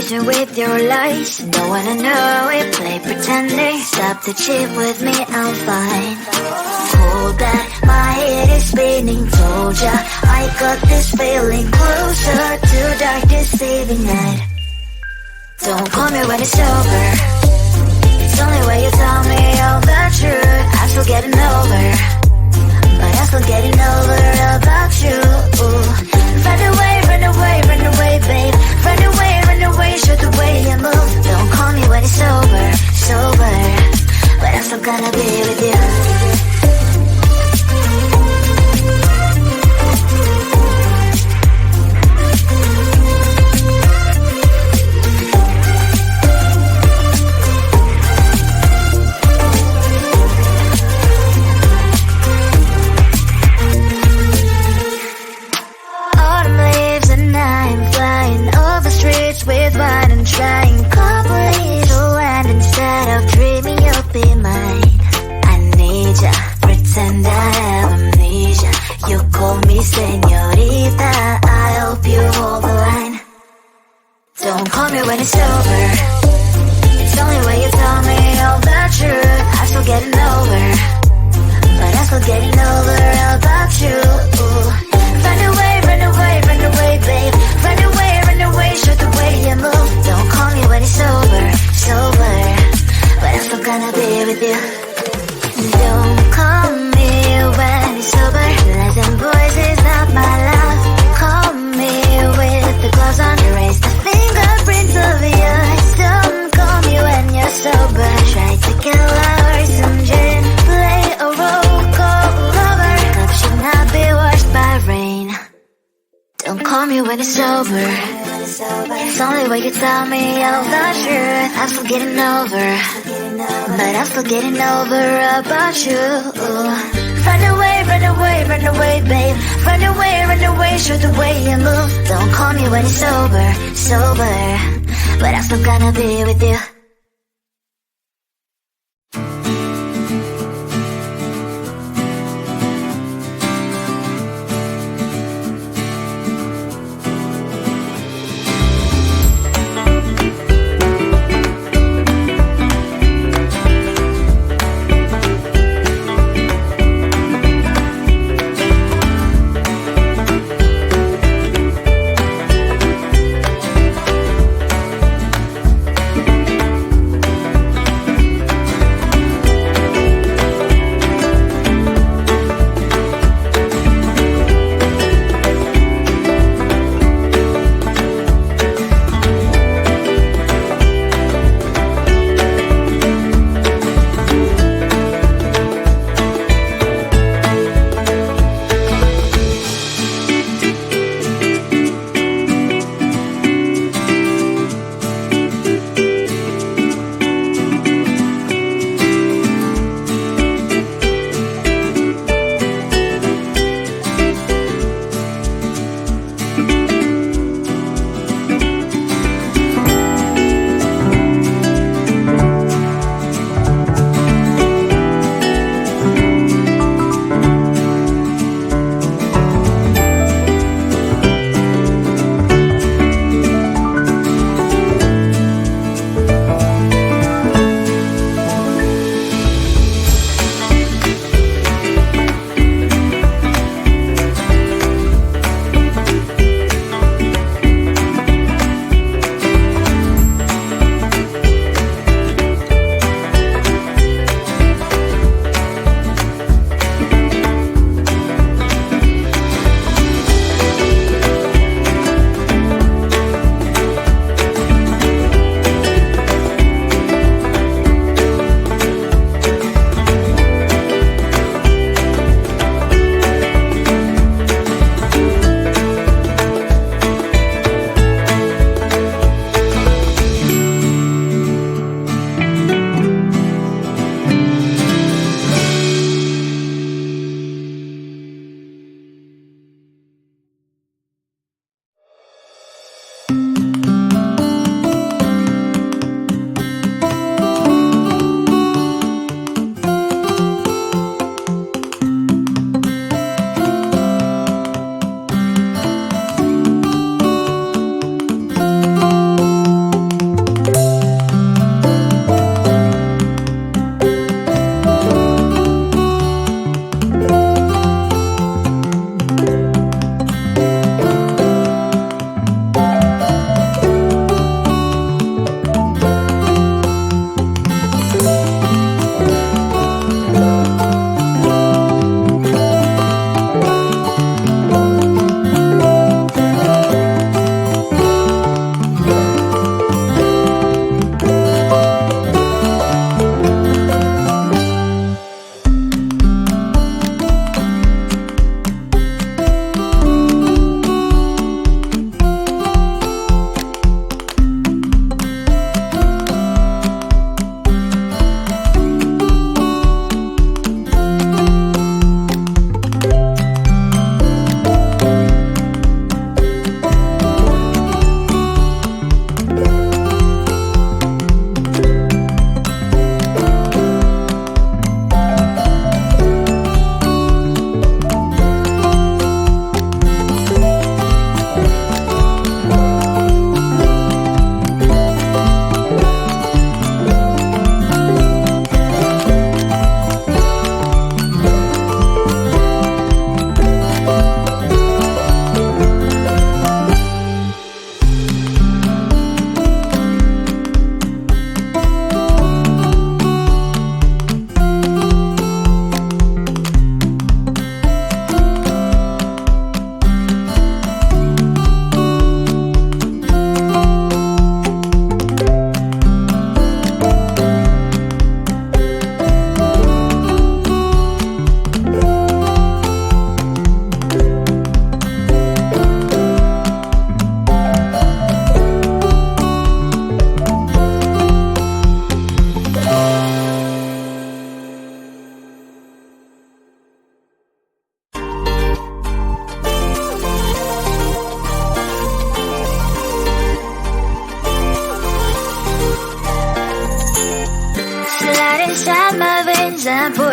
supervision with your lies. Don't wanna know it, play pretending. Stop the cheat with me, I'm fine. Hold that, my head is spinning. Told ya, I got this feeling. Closer to dark deceiving night. Don't call me when it's over. It's only when you tell me all the truth. I'm still getting over, but I'm still getting over about you. Run away, run away, run away, babe. Run away, show the way you move. Don't call me when it's over, sober, but I'm still gonna be with you. With wine and trying couples to land instead of dreaming you'll be mine. I need ya, pretend I have amnesia. You call me señorita, I hope you hold the line. Don't call me when it's over. It's only when you tell me all the truth. I'm still getting over, but I'm still getting over about you. Run away, run away, run away, babe. Run away, show the way you move. Don't call me when it's over, sober, but I'm still gonna be with you. Don't call me when it's sober. Lies and boys is not my love. Call me with the gloves on. Erase the fingerprints of yours. Don't call me when you're sober. Try to kill hours, some gin, play a role, call lover. Cup should not be washed by rain. Don't call me when it's over. It's only when you tell me all the truth. I'm still getting over, but I'm still getting over about you. Run away, run away, run away, babe. Run away, show the way you move. Don't call me when it's over, sober, but I'm still gonna be with you.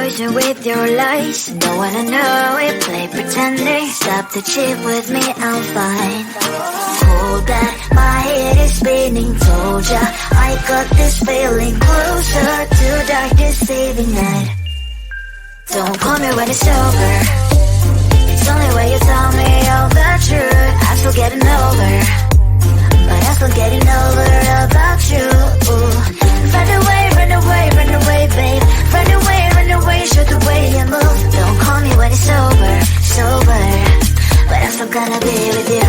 poison with your lies. Don't wanna know it, play pretending. Stop the cheat with me, I'm fine. Hold that, my head is spinning. Told ya, I got this feeling closer to dark deceiving night. Don't call me when it's over. It's only when you tell me all the truth. I'm still getting over, but I'm still getting over about you. Run away, run away, run away, babe. Run away, show the way you move. Don't call me when it's over, sober, but I'm still gonna be with you.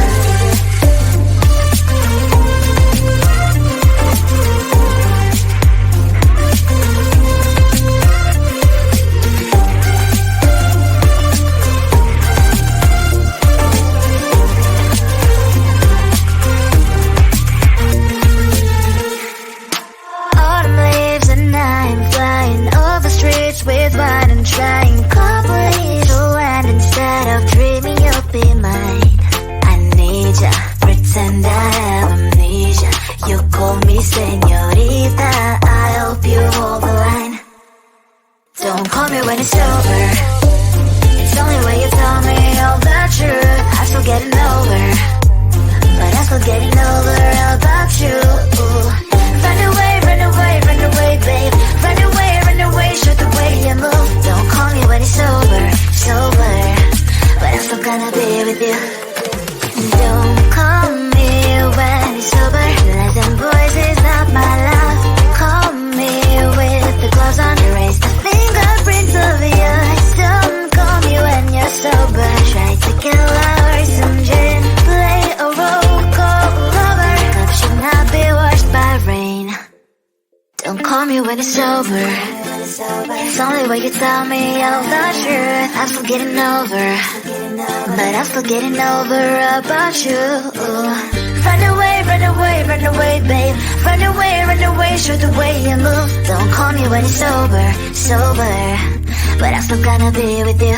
With wine and trying complete to land instead of dreaming you'll be mine. I need ya, pretend I have amnesia. You call me señorita, I hope you hold the line. Don't call me when it's over. It's only when you tell me all the truth. I'm still getting over, but I'm still getting over about you. Run away, run away, run away, babe. Run away, show the way you move. Don't call me when it's over, sober, but I'm still gonna be with you. Don't call me when it's over. Listen, boys, is not my love. Call me with the gloves on. Erase the fingerprints of your eyes. Don't call me when you're sober. Try to kill our some gin. Play a role, call lover. Love should not be washed by rain. Don't call me when it's over. It's only when you tell me all the truth. I'm still getting over, but I'm still getting over about you. Run away, run away, run away, babe. Run away, show the way you move. Don't call me when it's over, sober, but I'm still gonna be with you.